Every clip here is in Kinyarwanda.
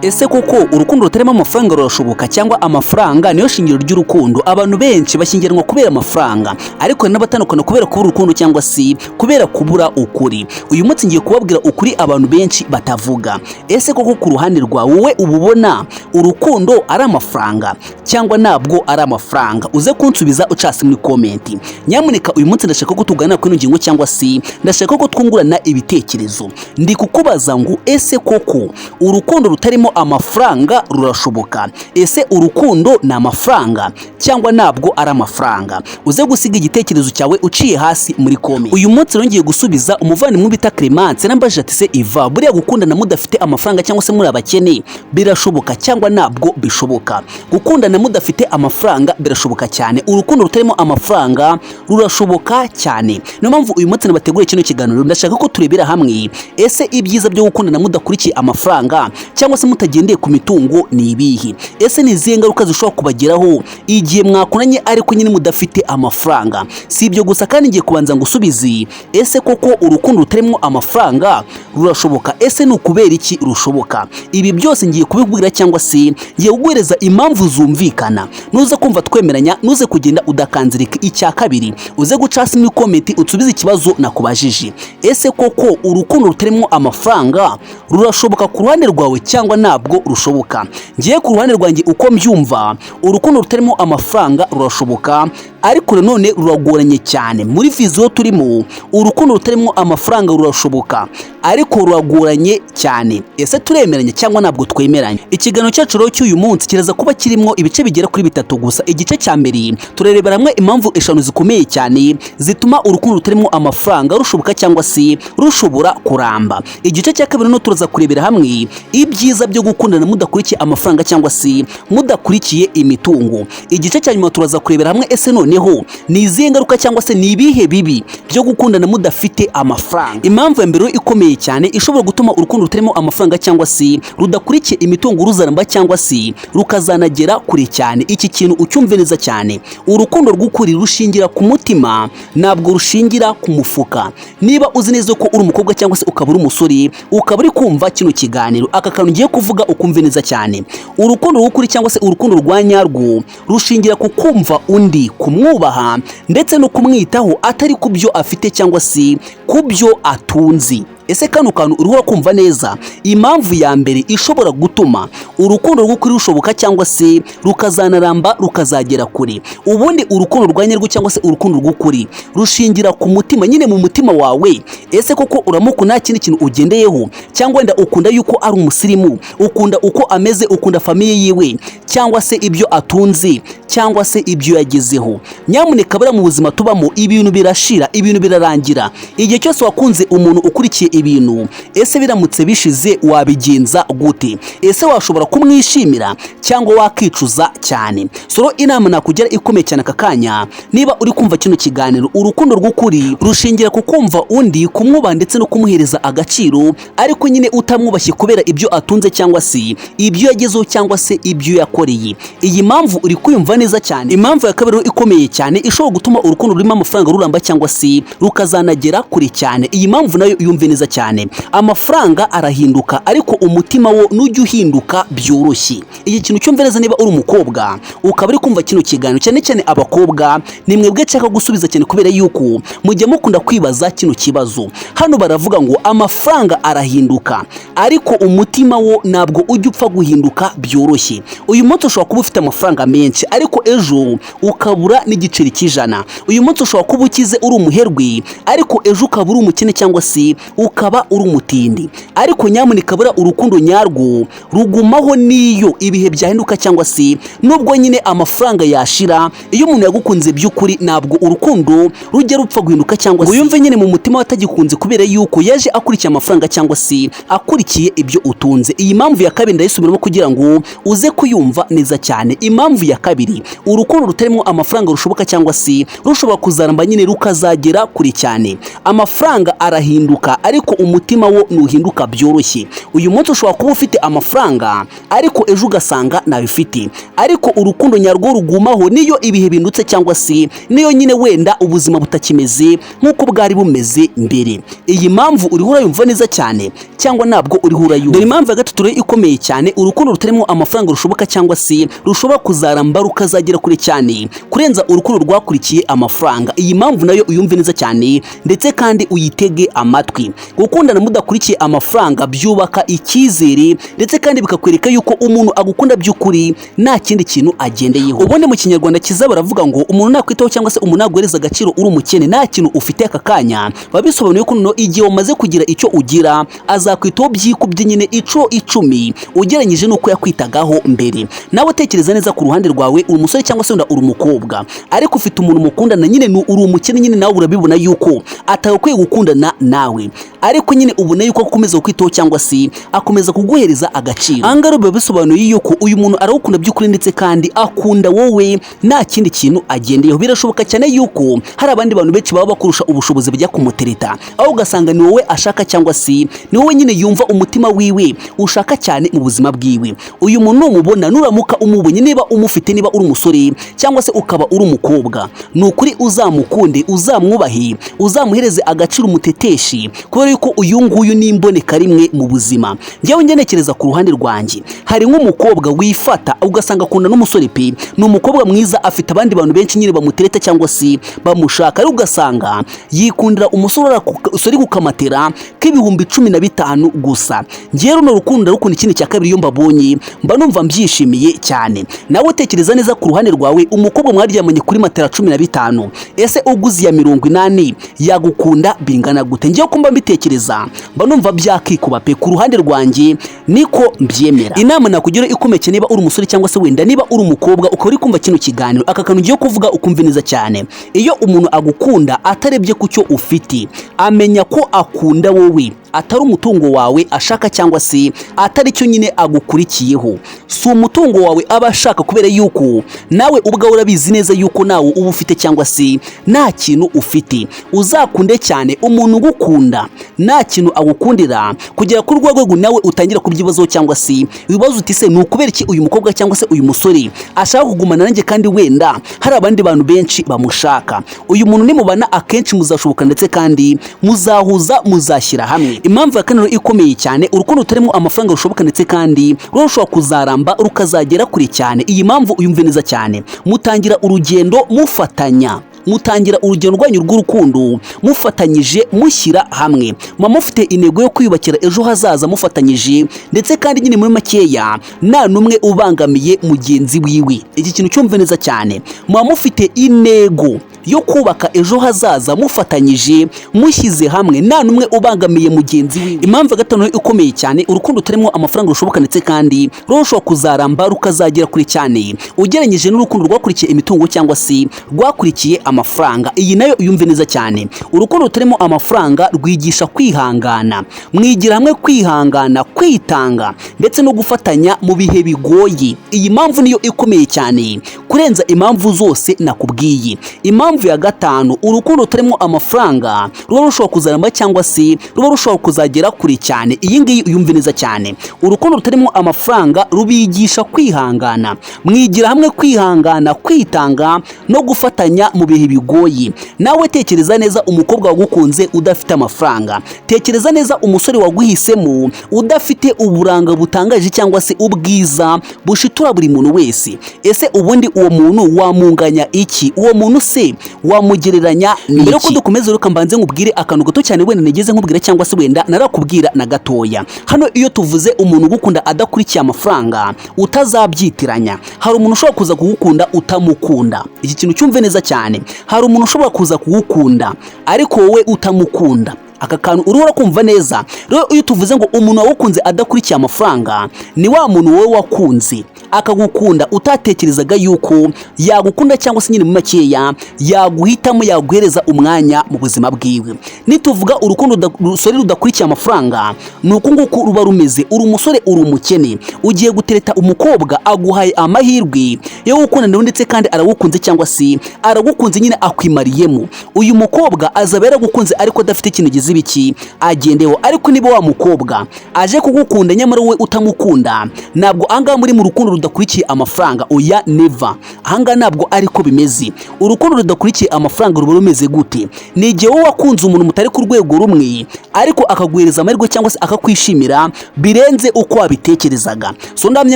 Ese koko urukundo rutarimo amafaranga rurashoboka cyangwa amafaranga niyo shingiro ry'urukundo? Abantu benshi bashyingiranwa kubera amafaranga, ariko hari n'abatandukana kubera kubura urukundo cyangwa se kubera kubura ukuri. Uyu munsi ngiye kubabwira ukuri abantu benshi batavuga. Ese koko ku ruhande rwawe wowe ububona urukundo ari amafaranga cyangwa ntabwo ari amafaranga? Uze kunsubiza ucase muri komenti. Nyamuneka uyu munsi ndashaka ko tuganira kuri ngingo cyangwa se ndashaka ko twungurana ibitekerezo. Ndi kukubaza ngo ese koko urukundo rutarimo amafaranga rurashoboka? Ese urukundo ni amafaranga cyangwa ntabwo ari amafaranga? Uze gusiga igitekerezo cyawe uciye hasi muri comment. Uyu munsi ngiye gusubiza umuvandimwe bita Clemence nambaje ati se Iva, buriya gukundana mudafite amafaranga cyangwa se muri abakene birashoboka cyangwa ntabwo bishoboka? Gukundana mudafite amafaranga birashoboka cyane, urukundo rutarimo amafaranga rurashoboka cyane. Niyo mpamvu uyu munsi nabateguriye kino kiganiro, ndashaka ko turebera hamwe ese ibyiza byo gukundana mudakurikiye amafaranga cyangwa se mutagendeye ku mitungo ni ibihe? Ese ni izihe ngaruka zishobora kubageraho igihe mwakunanye ariko nyine mudafite amafaranga? Si ibyo gusa kandi ngiye kubanza ngusubize ese koko urukundo rutarimo amafaranga rurashoboka? Ese ni ukubera iki rushoboka? Ibi byose ngiye kubibwira cyangwa se ngiye kuguhereza impamvu zumvikana. Nuza kumva twemeranya, nuze kugenda udakanzirika. Icya kabiri, uze guca hasi muri komenti utsubize ikibazo nakubajije. Ese koko urukundo rutarimo amafaranga rurashoboka ku ruhande rwawe cyangwa ntabwo rushoboka? Ngiye ku ruhande rwanjye uko mbyumva, urukundo rutarimo amafaranga rurashoboka, ariko nanone ruragoranye cyane. Muri viziyo turimo, urukundo rutarimo amafaranga rurashoboka ariko ruragoranye cyane. Ese turemeranya cyangwa ntabwo twemeranya? Ikiganiro cyacu rero cy'uyu munsi kiraza kuba kirimo ibice bigera kuri bitatu gusa. Igice cya mbere turerebera hamwe impamvu eshanu zikomeye cyane zituma urukundo rutarimo amafaranga rushoboka cyangwa se rushobora kuramba. Igice cya kabiri no turaza kurebera hamwe ibyiza byo gukundana mudakurikiye amafaranga cyangwa se mudakurikiye imitungo. Igice cya nyuma turaza kurebera hamwe ese noneho ni izihe ngaruka cyangwa se ni ibihe bibi byo gukundana mudafite amafaranga. Impamvu ya mbere ikomeye cyane ishobora gutuma urukundo rutarimo amafaranga cyangwa se rudakurikiye imitungo ruzaramba cyangwa se rukazanagera kure cyane. Iki kintu ucyumve neza cyane, urukundo rw'ukuri rushingira ku mutima, ntabwo rushingira ku mufuka. Niba uzi neza ko uri umukobwa cyangwa se ukaba uri umusore ukaba uri kumva kino kiganiro, aka kantu ngiye kuvuga ukumve neza cyane, urukundo rw'ukuri cyangwa se urukundo rwa nyarwo rushingira ku kumva undi, kumwubaha ndetse no kumwitaho, atari ku byo afite cyangwa se ku byo atunzi. Ese kano kantu uriho kumva neza? Impamvu ya mbere ishobora gutuma urukundo rw'ukuri rushoboka cyangwa se rukazanaramba rukazagera kure, ubundi urukundo rwa nyarwo cyangwa se urukundo rw'ukuri rushingira ku mutima, nyine mu mutima wawe. Ese koko uramukunda nta kindi kintu ugendeyeho, cyangwa wenda ukunda yuko ari umusirimu, ukunda uko ameze, ukunda famiye yiwe cyangwa se ibyo atunze cyangwa se ibyo yagezeho? Nyamuneka bara mu buzima tubamo ibintu birashira, ibintu birarangira. Igihe cyose wakunze umuntu ukurikiye ibintu, ese biramutse bishize wabigenza gute? Ese washobora kumwishimira cyangwa wakicuza cyane? Soro inama nakugira ikomeye cyane aka kanya, niba uri kumva kino kiganiro, urukundo rw'ukuri rushingira ku kumva undi, kumwubaha ndetse no kumuhereza agaciro, ariko nyine utamwubashye kubera ibyo atunze cyangwa se ibyo yagezeho cyangwa se ibyo yakoreye. Iyi mpamvu uri kuyumva neza cyane. Impamvu ya kabiri ikomeye cyane ishobora gutuma urukundo rurimo amafaranga ruramba cyangwa se rukazanagera kure cyane. Iyi mpamvu nayo yumve neza cyane. Amafaranga arahinduka ariko umutima wo nujya uhinduka byoroshye. Iki kintu cyumve neza. Niba uri umukobwa ukaba uri kumva kino kiganiro, cyane cyane abakobwa ni mwebwe nshaka gusubiza cyane, kubera yuko mujya mukunda kwibaza kino kibazo. Hano baravuga ngo amafaranga arahinduka ariko umutima wo ntabwo ujya upfa guhinduka byoroshye. Uyu munsi ushobora kuba ufite amafaranga menshi ariko ejo ukabura n'igiceri cy'ijana. Uyu munsi ushobora kuba ukize uri umuherwe ariko ejo ukaba uri umukene cyangwa se ukaba uri umutindi. Ariko nyamuneka bura urukundo nyarwo rugumaho niyo ibihe byahinduka cyangwa se nubwo nyine amafaranga yashira. Iyo umuntu yagukunze by'ukuri, ntabwo urukundo rujya rupfa guhinduka cyangwa se uyumve nyine mu mutima watagikunze kubera yuko yaje akurikiye amafaranga cyangwa se akurikiye ibyo utunze. Iyi mpamvu ya kabiri ndayisubiramo kugira ngo uze kuyumva neza cyane. Impamvu ya kabiri, urukundo rutarimo amafaranga rushoboka cyangwa se rushobora kuzaramba nyine rukazagera kure cyane. Amafaranga arahinduka ariko ariko umutima wo nuhinduka byoroshye. Uyu munsi ushobora kuba ufite amafaranga ariko ejo ugasanga ntabifite, ariko urukundo nyarwo rugumaho niyo ibihe bindutse cyangwa se niyo nyine wenda ubuzima butakimeze nk'uko bwari bumeze mbere. Iyi mpamvu uriho urayumva neza cyane cyangwa ntabwo uriho urayumva? Dore impamvu ya gatatu rero ikomeye cyane, urukundo rutarimo amafaranga rushoboka cyangwa se rushobora kuzaramba rukazagera kure cyane kurenza urukundo rwakurikiye amafaranga. Iyi mpamvu nayo uyumve neza cyane ndetse kandi uyitege amatwi. Gukundana mudakurikiye amafaranga byubaka icyizere ndetse kandi bikakwereka yuko umuntu agukunda by'ukuri nta kindi kintu agendeyeho. Ubundi mu kinyarwanda kiza baravuga ngo umuntu nakwitaho cyangwa se umuntu naguhereza agaciro uri umukene nta kintu ufite aka kanya, babisobanuye ko no igihe wamaze kugira icyo ugira azakwitaho byikubye nyine ico 10 ugeranyije nuko yakwitagaho mbere. Nawe tekereza neza ku ruhande rwawe, uri umusore cyangwa se uri umukobwa ariko ufite umuntu mukundana nyine uri umukene nyine, nawe urabibona yuko atakwiye gukundana nawe, ariko nyine ubona yuko akomeza kukwitaho cyangwa se akomeza kuguhereza agaciro. Angaro biba bisobanuye yuko uyu muntu arawukunda by'ukuri ndetse kandi akunda wowe nta kindi kintu agendeyeho. Birashoboka cyane yuko hari abandi bantu benshi baba bakurusha ubushobozi bajya kumutereta, aho ugasanga ni wowe ashaka cyangwa se ni wowe nyine yumva umutima wiwe ushaka cyane mu buzima bwiwe. Uyu muntu numubona, nuramuka umubonye, niba umufite, niba uri umusore cyangwa se ukaba uri umukobwa, ni ukuri uzamukunde, uzamwubahe, uzamuhereze agaciro, umuteteshi, kubera yuko uyu nguyu ni imboneka rimwe mu buzima. Njyewe ngenekereza ku ruhande rwanjye, hari nk'umukobwa wifata ugasanga akunda n'umusore pe, ni umukobwa mwiza, afite abandi bantu benshi nyine bamutereta cyangwa se bamushaka, ariko ugasanga yikundira umusore kukamatera k'ibihumbi 15 gusa. Njyewe runo rukundo rukunda ikindi cya kabiri, iyo mbabonye mba numva mbyishimiye cyane. Nawe tekereza neza ku ruhande rwawe, umukobwa mwaryamanye kuri matera 15, ese uguzi ya 80 yagukunda bingana gute? Njyewe kumba mbitekereza mba numva byakikuba pe. Ku ruhande rwanjye niko mbyemera. Inama nakugira ikomeye, niba uri umusore cyangwa se wenda niba uri umukobwa ukaba uri kumva kino kiganiro, aka kantu ngiye kuvuga ukumva neza cyane. Iyo umuntu agukunda atarebye ku cyo ufite, amenya ko akunda wowe, atari umutungo wawe ashaka cyangwa se atari cyo nyine agukurikiyeho. Si umutungo wawe aba ashaka, kubera yuko nawe ubwawe urabizi neza yuko nawe uba ufite cyangwa se nta kintu ufite. Uzakunde cyane umuntu ugukunda nta kintu agukundira, kugera ku rwego nawe utangira kubyibazaho cyangwa se ibibazo uti se ni ukubera iki uyu mukobwa cyangwa se uyu musore ashaka kugumana nanjye kandi wenda hari abandi bantu benshi bamushaka. Uyu muntu nimubana akenshi muzashoboka ndetse kandi muzahuza, muzashyira hamwe. Impamvu ya kane ikomeye cyane, urukundo rutarimo amafaranga rushoboka ndetse kandi rushobora kuzaramba rukazagera kure cyane. Iyi mpamvu uyumve neza cyane, mutangira urugendo mufatanya, mutangira urugendo rwanyu rw'urukundo mufatanyije, mushyira hamwe, mufite intego yo kwiyubakira ejo hazaza mufatanyije, ndetse kandi nyine muri makeya nta numwe ubangamiye mugenzi wiwe. Iki kintu cyumve neza cyane, mufite intego yo kubaka ejo hazaza mufatanyije, mushyize hamwe, nta numwe ubangamiye mugenzi wiwe. Impamvu ya gatanu ikomeye cyane, urukundo rutarimo amafaranga rushoboka ndetse kandi rushobora kuzaramba rukazagera kure cyane ugereranyije n'urukundo rwakurikiye imitungo cyangwa se rwakurikiye amafaranga. Iyi nayo uyumve neza cyane, urukundo rutarimo amafaranga rwigisha kwihangana, mwigira hamwe kwihangana, kwitanga ndetse no gufatanya mu bihe bigoye. Iyi mpamvu niyo ikomeye cyane kurenza impamvu zose nakubwiye. Impamvu ya gatanu, urukundo rutarimo amafaranga ruba rushobora kuzaramba cyangwa se ruba rushobora kuzagera kure cyane. Iyi ngiyi uyumve neza cyane, urukundo rutarimo amafaranga rubigisha kwihangana, mwigira hamwe kwihangana, kwitanga no gufatanya mu bihe bigoye. Nawe tekereza neza umukobwa wagukunze udafite amafaranga, tekereza neza umusore waguhisemo udafite uburanga butangaje cyangwa se ubwiza bushitura buri muntu wese. Ese ubundi uwo muntu wamunganya iki? Uwo muntu se wamugereranya n'iki? Mbere ko dukomeza reka mbanze nkubwire akantu gato cyane wenda nigeze nkubwira cyangwa se wenda narakubwira na gatoya. Hano iyo tuvuze umuntu ugukunda adakurikiye amafaranga utazabyitiranya. Hari umuntu ushobora kuza kugukunda utamukunda. Iki kintu cyumve neza cyane, hari umuntu ushobora kuza kugukunda ariko wowe utamukunda. Aka kantu urura kumva neza. Rero iyo tuvuze ngo umuntu wagukunze adakurikiye amafaranga, ni wa muntu wowe wakunze akagukunda utatekerezaga yuko yagukunda, cyangwa se nyine mu makeya yaguhitamo, yaguhereza umwanya mu buzima bwiwe. Nituvuga urukundo rusore rudakurikiye amafaranga, ni uku nguku ruba rumeze. Uri umusore, uri umukene, ugiye gutereta umukobwa aguhaye amahirwe yo gukundana ndetse kandi aragukunze, cyangwa se aragukunze nyine akwimariyemo. Uyu mukobwa azaba yaragukunze ariko adafite ikintu gize ibiki agendeho. Ariko niba wa mukobwa aje kugukunda nyamara wowe utamukunda, ntabwo ahangaha muri mu rukundo rudakurikiye amafaranga. Oya, never. Ahangaha ntabwo ariko bimeze. Urukundo rudakurikiye amafaranga ruba rumeze gute? Ni igihe wowe wakunze umuntu mutari ku rwego rumwe ariko akaguhereza amahirwe cyangwa se akakwishimira birenze uko wabitekerezaga. So ndamye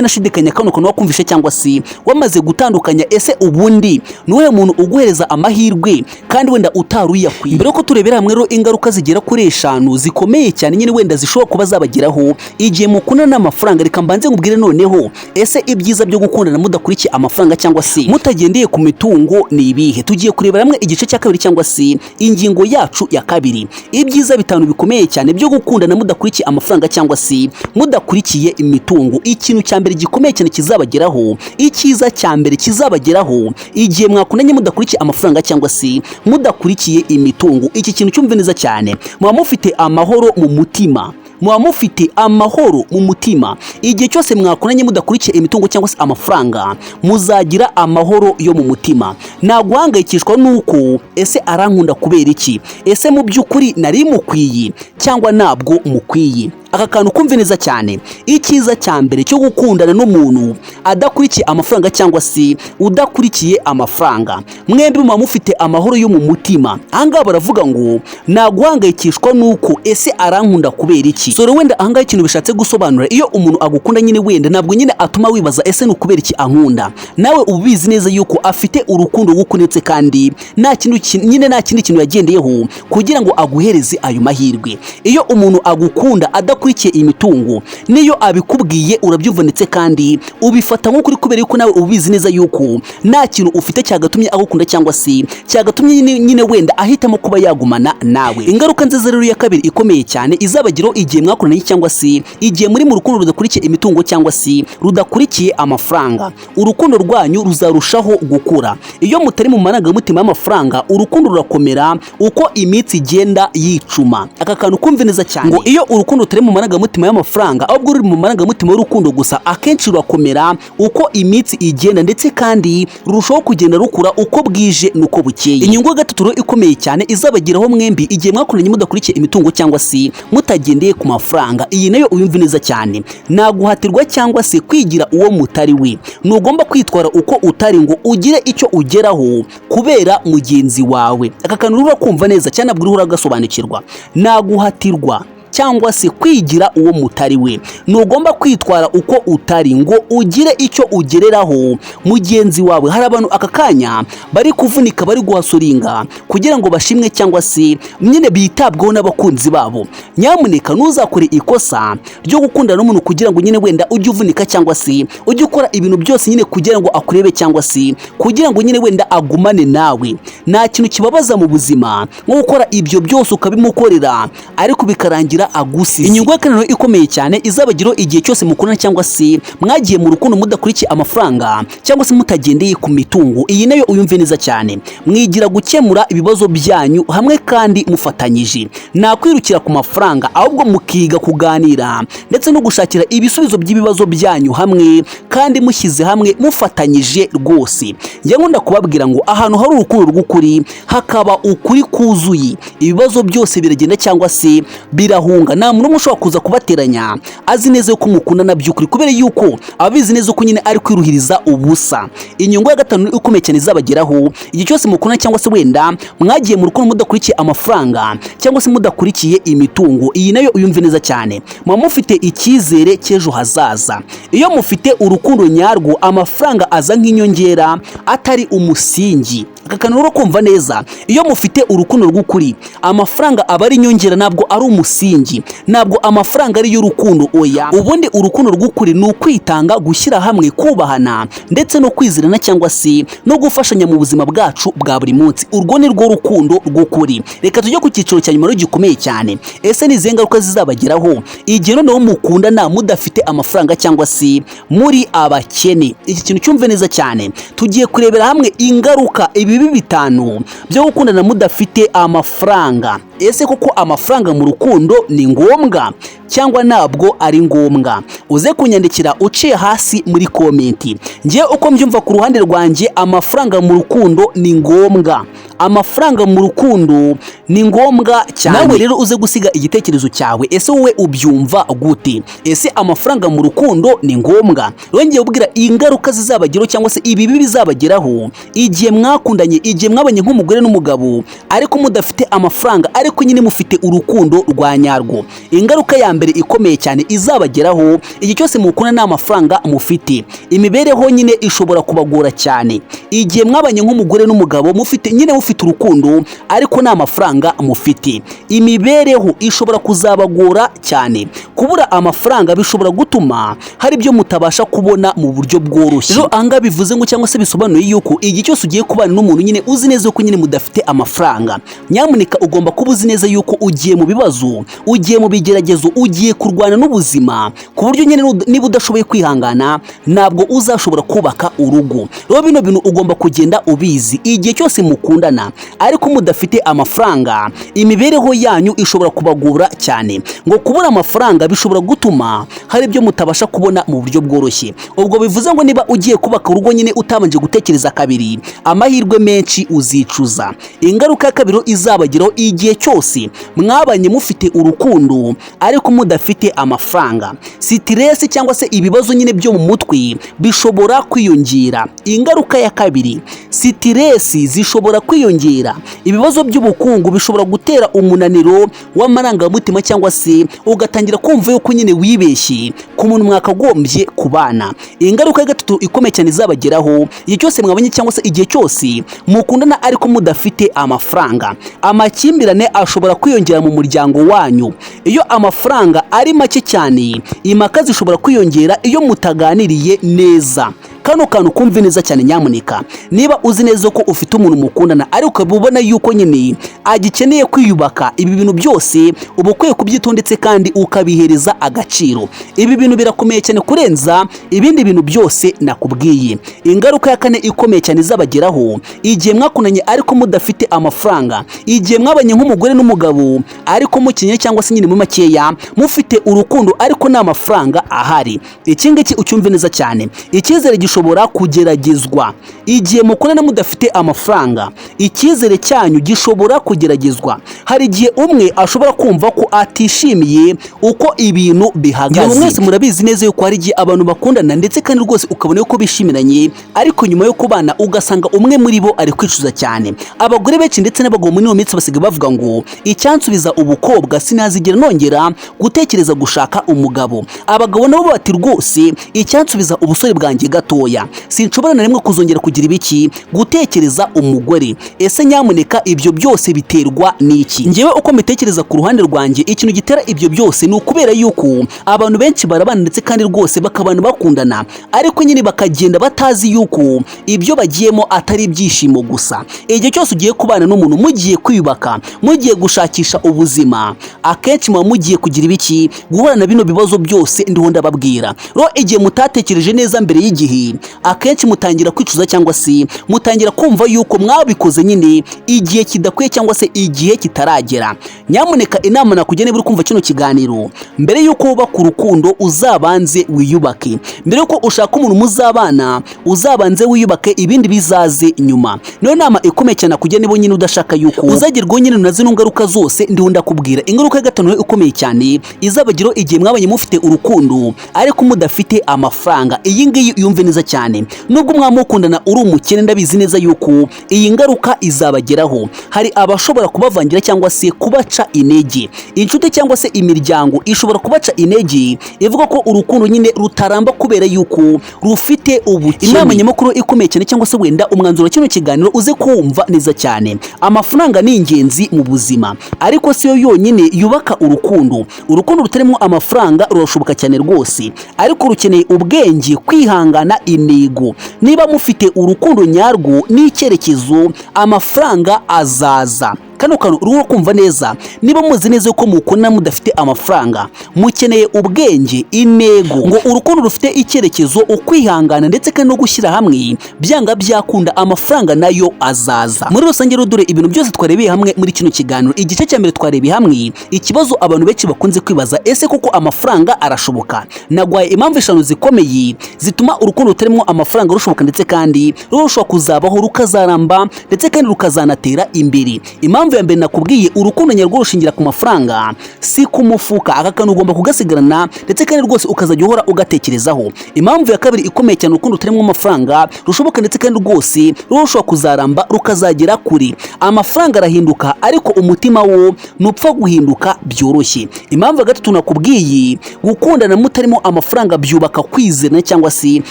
nashidikanya kano kantu wakumvishe cyangwa se wamaze gutandukanya, ese ubundi nuwe muntu uguhereza amahirwe kandi wenda utaruyakwiye. Mbere ko turebera hamwe rero ingaruka zigera kuri 5 zikomeye cyane nyine wenda zishobora kuba zabageraho igihe mukundana n'amafaranga, reka mbanze ngubwire noneho ese ibyiza byo gukundana mudakurikiye amafaranga cyangwa se mutagendeye ku mitungo ni ibihe. Tugiye kurebera hamwe igice cya kabiri cyangwa se ingingo yacu ya kabiri, ibyiza 5 bikomeye cyane byo gukundana mudakurikiye amafaranga cyangwa se mudakurikiye imitungo. Ikintu cya mbere gikomeye cyane kizabageraho, icyiza cya mbere kizabageraho igihe mwakundanye mudakurikiye amafaranga cyangwa se mudakurikiye imitungo, iki kintu cyumve neza cyane, muba mufite amahoro mu mutima. Muba mufite amahoro mu mutima igihe cyose mwakundanye mudakurikiye imitungo cyangwa se amafaranga, muzagira amahoro yo mu mutima. Nta guhangayikishwa nuko ese arankunda kubera iki, ese mu by'ukuri nari mukwiye cyangwa ntabwo mukwiye. Aka kantu kumve neza cyane, icyiza cya mbere cyo gukundana n'umuntu adakurikiye amafaranga cyangwa se udakurikiye amafaranga, mwembi muba mufite amahoro yo mu mutima. Ahangaha baravuga ngo nta guhangayikishwa nuko ese arankunda kubera iki. So wenda ahangaha ikintu bishatse gusobanura, iyo umuntu agukunda nyine wenda ntabwo nyine atuma wibaza ese ni kubera iki ankunda. Nawe ubizi neza yuko afite urukundo gukunetse kandi nta kindi kintu yagendeyeho kugira ngo aguhereze ayo mahirwe. Iyo umuntu agukunda adakurikiye imitungo, niyo abikubwiye urabyuvunitse kandi ubifata nk'ukuri kubera yuko nawe ubizi neza yuko nta kintu ufite cyagatumye agukunda cyangwa se cyagatumye nyine wenda ahitamo kuba yagumana nawe. Ingaruka nziza rero ya kabiri ikomeye cyane izabagiraho igihe mwakundanye cyangwa se igihe muri mu rukundo rudakurikiye imitungo cyangwa se rudakurikiye amafaranga, urukundo rwanyu ruzarushaho gukura. Iyo mutari mu marangamutima y'amafaranga, urukundo rurakomera uko imitsi igenda yicuma. Aka kantu kumve neza cyane ngo iyo urukundo rutari mu marangamutima y'amafaranga ahubwo ruri mu marangamutima y'urukundo gusa, akenshi rurakomera uko imitsi igenda ndetse kandi rurushaho kugenda rukura uko bwije nuko bukeye. Inyungu ya gatatu rero ikomeye cyane izabagiraho mwembi igihe mwakundanye mudakurikiye imitungo cyangwa se mutagendeye ku mafaranga, iyi nayo uyumve neza cyane, naguhatirwa cyangwa se kwigira uwo mutari we. Ntugomba kwitwara uko utari ngo ugire icyo ugeraho kubera mugenzi wawe. Aka kantu urakumva neza cyane, nabwo uragasobanukirwa. Naguhatirwa cyangwa se kwigira uwo mutari we. Ntugomba kwitwara uko utari ngo ugire icyo ugereraho mugenzi wawe. Hari abantu aka kanya bari kuvunika, bari guhasoringa kugira ngo bashimwe cyangwa se nyine bitabwaho n'abakunzi babo. Nyamuneka ntuzakore ikosa ryo gukundana n'umuntu kugira ngo nyine wenda ujye uvunika cyangwa se ujye ukora ibintu byose nyine kugira ngo akurebe cyangwa se kugira ngo nyine wenda agumane nawe. Nta kintu kibabaza mu buzima nko gukora ibyo byose ukabimukorera ariko bikarangira agusize. Inyungu ya kane ikomeye cyane izabagiraho igihe cyose mukundana cyangwa se mwagiye mu rukundo mudakurikiye amafaranga cyangwa se mutagendeye ku mitungo, iyi nayo uyumve neza cyane, mwigira gukemura ibibazo byanyu hamwe kandi mufatanyije. Nakwirukira ku mafaranga ahubwo mukiga kuganira ndetse no gushakira ibisubizo by'ibibazo byanyu hamwe kandi mushyize hamwe mufatanyije rwose. Njye nkunda kubabwira ngo ahantu hari urukundo rw'ukuri hakaba ukuri kuzuye, ibibazo byose biragenda cyangwa se birahunga. Nta muntu ushobora kuza kubateranya azi neza yuko mukundana by'ukuri kubera yuko abizi neza uko nyine ari kwiruhiriza ubusa. Inyungu ya gatanu ikomeye cyane izabageraho igihe cyose mukundana cyangwa se wenda mwagiye mu rukundo mudakurikiye amafaranga cyangwa se mudakurikiye imitungo, iyi nayo uyumve neza cyane, muba mufite icyizere cy'ejo hazaza. Iyo mufite urukundo nyarwo, amafaranga aza nk'inyongera atari umusingi. aka kantu rero kumva neza, iyo mufite urukundo rw'ukuri amafaranga aba ari inyongera, ntabwo ari umusingi, ntabwo amafaranga ari y'urukundo. Oya, ubundi urukundo rw'ukuri ni ukwitanga, gushyira hamwe, kubahana ndetse no kwizerana cyangwa se no gufashanya mu buzima bwacu bwa buri munsi. Urwo ni rwo rukundo rw'ukuri. Reka tujye ku cyiciro cya nyuma gikomeye cyane. Ese ni izihe ngaruka zizabageraho igihe noneho mukundana mudafite amafaranga cyangwa se muri abakene? Iki kintu cyumve neza cyane. Tugiye kurebera hamwe ingaruka ibibi bitanu byo gukundana mudafite amafaranga. Ese koko amafaranga mu rukundo ni ngombwa cyangwa ntabwo ari ngombwa? Uze kunyandikira uciye hasi muri komenti. Ngiye uko mbyumva ku ruhande rwanjye, amafaranga mu rukundo ni ngombwa. Amafaranga mu rukundo ni ngombwa cyane. Nawe rero uze gusiga igitekerezo cyawe. Ese wowe ubyumva gute? Ese amafaranga mu rukundo ni ngombwa? Rongeye ubwira ingaruka zizabageraho cyangwa se ibibi bizabageraho igihe mwakundanye, igihe mwabanye nk'umugore n'umugabo ariko mudafite amafaranga, ariko nyine mufite urukundo rwa nyarwo. Ingaruka ya mbere ikomeye cyane izabageraho igihe cyose mukunda nta mafaranga mufite, imibereho nyine ishobora kubagora cyane. Igihe mwabanye nk'umugore n'umugabo mufite urukundo ariko nta mafaranga mufite, imibereho ishobora kuzabagora cyane. Kubura amafaranga bishobora gutuma hari ibyo mutabasha kubona mu buryo bworoshye. Rero anga bivuze ngo cyangwa se bisobanuye yuko igihe cyose ugiye kubana n'umuntu nyine uzi neza ko nyine mudafite amafaranga, nyamuneka ugomba kuba uzi neza yuko ugiye mu bibazo, ugiye mu bigeragezo, ugiye kurwana n'ubuzima, ku buryo nyine niba udashoboye kwihangana ntabwo uzashobora kubaka urugo. Rero bino bintu ugomba kugenda ubizi. Igihe cyose mukundana ariko mudafite amafaranga, imibereho yanyu ishobora kubagora cyane. Ngo kubura amafaranga bishobora gutuma hari ibyo mutabasha kubona mu buryo bworoshye. Ubwo bivuze ngo niba ugiye kubaka urugo nyine utabanje gutekereza kabiri, amahirwe menshi uzicuza. Ingaruka ya kabiri izabageraho igihe cyose mwabanye mufite urukundo ariko mudafite amafaranga, stress cyangwa se ibibazo nyine byo mu mutwe bishobora kwiyongera. Ingaruka ya kabiri, stress zishobora kwiyongera, ibibazo by'ubukungu bishobora gutera umunaniro w'amarangamutima cyangwa se ugatangira kumva yuko nyine wibeshye ku muntu mwakagombye kubana. Ingaruka ya gatatu ikomeye cyane izabageraho igihe cyose mwabanye cyangwa se igihe cyose mukundana ariko mudafite amafaranga, amakimbirane ashobora kwiyongera mu muryango wanyu. Iyo amafaranga ari make cyane, impaka zishobora kwiyongera iyo mutaganiriye neza. Kano kantu kumve neza cyane nyamuneka. Niba uzi neza ko ufite umuntu mukundana ariko ukabona yuko nyine agikeneye kwiyubaka, ibi bintu byose uba ukwiye kubyitondetse kandi ukabihereza agaciro. Ibi bintu birakomeye cyane kurenza ibindi bintu byose nakubwiye. Ingaruka ya kane ikomeye cyane izabageraho igihe mwakundanye ariko mudafite amafaranga, igihe mwabanye nk'umugore n'umugabo ariko mukenye cyangwa se nyine mu makeya mufite urukundo ariko nta mafaranga ahari. Iki ngiki ucyumve neza cyane. Icyizere gishobora kugeragezwa igihe mukundana mudafite amafaranga. Icyizere cyanyu gishobora kugeragezwa. Hari igihe umwe ashobora kumva ko atishimiye uko ibintu bihagaze. Mwese murabizi neza yuko hari igihe abantu bakundana ndetse kandi rwose ukabona yuko bishimiranye, ariko nyuma yo kubana ugasanga umwe muri bo ari kwicuza cyane. Abagore benshi ndetse n'abagabo muri iyo minsi basigaye bavuga ngo icyansubiza ubukobwa sinazigera nongera gutekereza gushaka umugabo. Abagabo nabo bati rwose icyansubiza ubusore bwanjye gatoya sinshobora na rimwe kuzongera kugira ibiki gutekereza umugore. Ese nyamuneka ibyo byose biterwa n'iki? Ngewe uko mbitekereza ku ruhande rwanjye, ikintu gitera ibyo byose ni ukubera yuko abantu benshi barabana ndetse kandi rwose bakabana bakundana ariko nyine bakagenda batazi yuko ibyo bagiyemo atari ibyishimo gusa. Igihe cyose ugiye kubana n'umuntu mugiye kwiyubaka, mugiye gushakisha ubuzima, akenshi muba mugiye kugira ibiki guhura na bino bibazo byose ndiho ndababwira. Rero igihe mutatekereje neza mbere y'igihe, akenshi mutangira kwicuza cyangwa se mutangira kumva yuko mwabikoze nyine igihe kidakwiye cyangwa se igihe kitaragera. Nyamuneka inama nakujya niba uri kumva kino kiganiro, mbere yuko wubaka urukundo uzabanze wiyubake. Mbere yuko ushaka umuntu muzabana uzabanze wiyubake, ibindi bizaze nyuma. Niyo nama ikomeye cyane kujya niba nyine udashaka yuko uzagerwaho nyine na zino ngaruka zose ndiho ndakubwira. Ingaruka ya gatanu ikomeye cyane izabagiraho igihe mwabanye mufite urukundo ariko mudafite amafaranga. Iyi ngiyi yumve neza cyane. Nubwo mwamukundana uri umukene, ndabizi neza yuko iyi ngaruka izabageraho. Hari abashobora kubavangira cyangwa se kubaca intege. Inshuti cyangwa se imiryango ishobora kubaca intege ivuga ko urukundo nyine rutaramba kubera yuko rufite ubukene. Inama nyamukuru ikomeye cyane cyangwa se wenda umwanzuro kino kiganiro uze kumva neza cyane. Amafaranga ni ingenzi mu buzima, ariko siyo yonyine yubaka urukundo. Urukundo rutarimo amafaranga rurashoboka cyane rwose, ariko rukeneye ubwenge, kwihangana, intego. Niba mufite urukundo nyarwo n'icyerekezo, amafaranga azaza. Kano kantu uruho kumva neza. Niba muzi neza ko mukunda mudafite amafaranga, mukeneye ubwenge, intego, ngo urukundo rufite icyerekezo, ukwihangana ndetse kandi no gushyira hamwe, byanga byakunda amafaranga nayo azaza. Muri rusange rero dore ibintu byose twarebeye hamwe muri kino kiganiro. Igice cya mbere twarebeye hamwe ikibazo abantu benshi bakunze kwibaza, ese koko amafaranga arashoboka? Nagwaye impamvu 5 zikomeye zituma urukundo rutarimo amafaranga rushoboka, ndetse kandi rushobora kuzabaho, rukazaramba, ndetse kandi rukazanatera imbere. Impamvu ya mbere nakubwiye, urukundo nyarwo rushingira ku mafaranga, si ku mufuka. Aka kantu ugomba kugasigarana, ndetse kandi rwose ukazajya uhora ugatekerezaho. Impamvu ya kabiri ikomeye cyane, urukundo rutarimo amafaranga rushoboka, ndetse kandi rwose rushobora kuzaramba, rukazagera kuri. Amafaranga arahinduka, ariko umutima wo nupfa guhinduka byoroshye. Impamvu ya gatatu nakubwiye, gukundana mutarimo amafaranga byubaka kwizerana, cyangwa se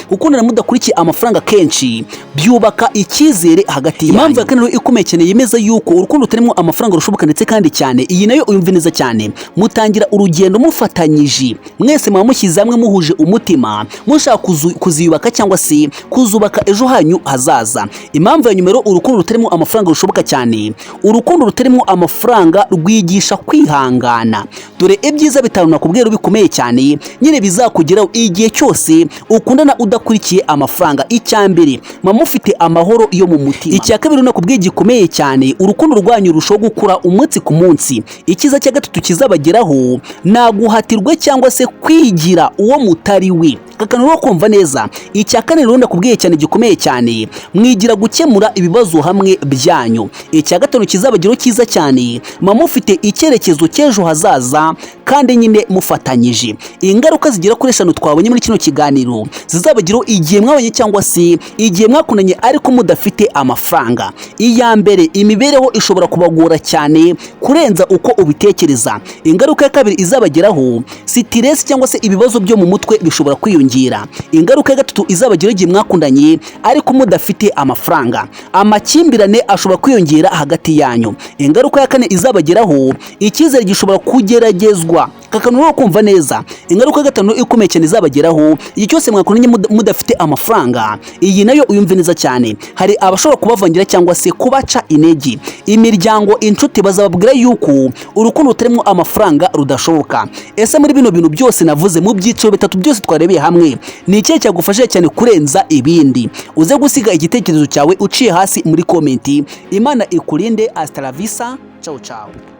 gukundana mudakurikiye amafaranga kenshi byubaka icyizere hagati yanyu. Impamvu ya kane ikomeye cyane yemeza yuko urukundo rutarimo amafaranga rushoboka, ndetse kandi cyane, iyi nayo uyumve neza cyane. Mutangira urugendo mufatanyije, mwese muba mushyize hamwe, muhuje umutima, mushaka kuziyubaka cyangwa se kuzubaka ejo hanyu hazaza. Impamvu ya nyuma, urukundo rutarimo amafaranga rushoboka cyane, urukundo rutarimo amafaranga rwigisha kwihangana. Dore ibyiza 5 nakubwira bikomeye cyane nyine bizakugeraho igihe cyose ukundana udakurikiye amafaranga. Icya mbere, mufite amahoro yo mu mutima. Icya kabiri nakubwiye gikomeye cyane, urukundo rwanyu rusho gukura umunsi ku munsi. Ikiza cya gatatu kizabageraho, naguhatirwe cyangwa se kwigira uwo mutari we. Kakano ro kumva neza. Icya kane rero ndakubwiye cyane gikomeye cyane, mwigira gukemura ibibazo hamwe byanyu. Icya gatanu kizabageraho cyiza cyane, mufite icyerekezo cy'ejo hazaza, kandi nyine mufatanyije. Ingaruka zigera kuri 5 twabonye muri kino kiganiro zizabageraho igihe mwabanye cyangwa se igihe mwakundanye ariko mudafite amafaranga. Iya mbere, imibereho ishobora kubagora cyane kurenza uko ubitekereza. Ingaruka ya kabiri izabageraho, stress cyangwa se ibibazo byo mu mutwe bishobora kwiyongera. Ingaruka ya gatatu izabageraho igihe mwakundanye ariko mudafite amafaranga. Amakimbirane ashobora kwiyongera hagati yanyu. Ingaruka ya kane izabageraho, icyizere gishobora kugeragezwa. Kakano ro kumva neza. Ingaruka ya gatanu ikomeye cyane izabageraho, igihe cyose mwakundanye mudafite amafaranga. Iyi nayo uyumve neza cyane. Hari abashobora kubavangira cyangwa se kubaca intege. Imiryango, inshuti bazababwira yuko urukundo rutarimo amafaranga rudashoboka. Ese muri bino bintu byose navuze mu byiciro 3 byose twarebeye hamwe, ni iki cyagufasha cyane kurenza ibindi? Uze gusiga igitekerezo cyawe uciye hasi muri komenti. Imana ikurinde. Hasta la vista. Ciao ciao.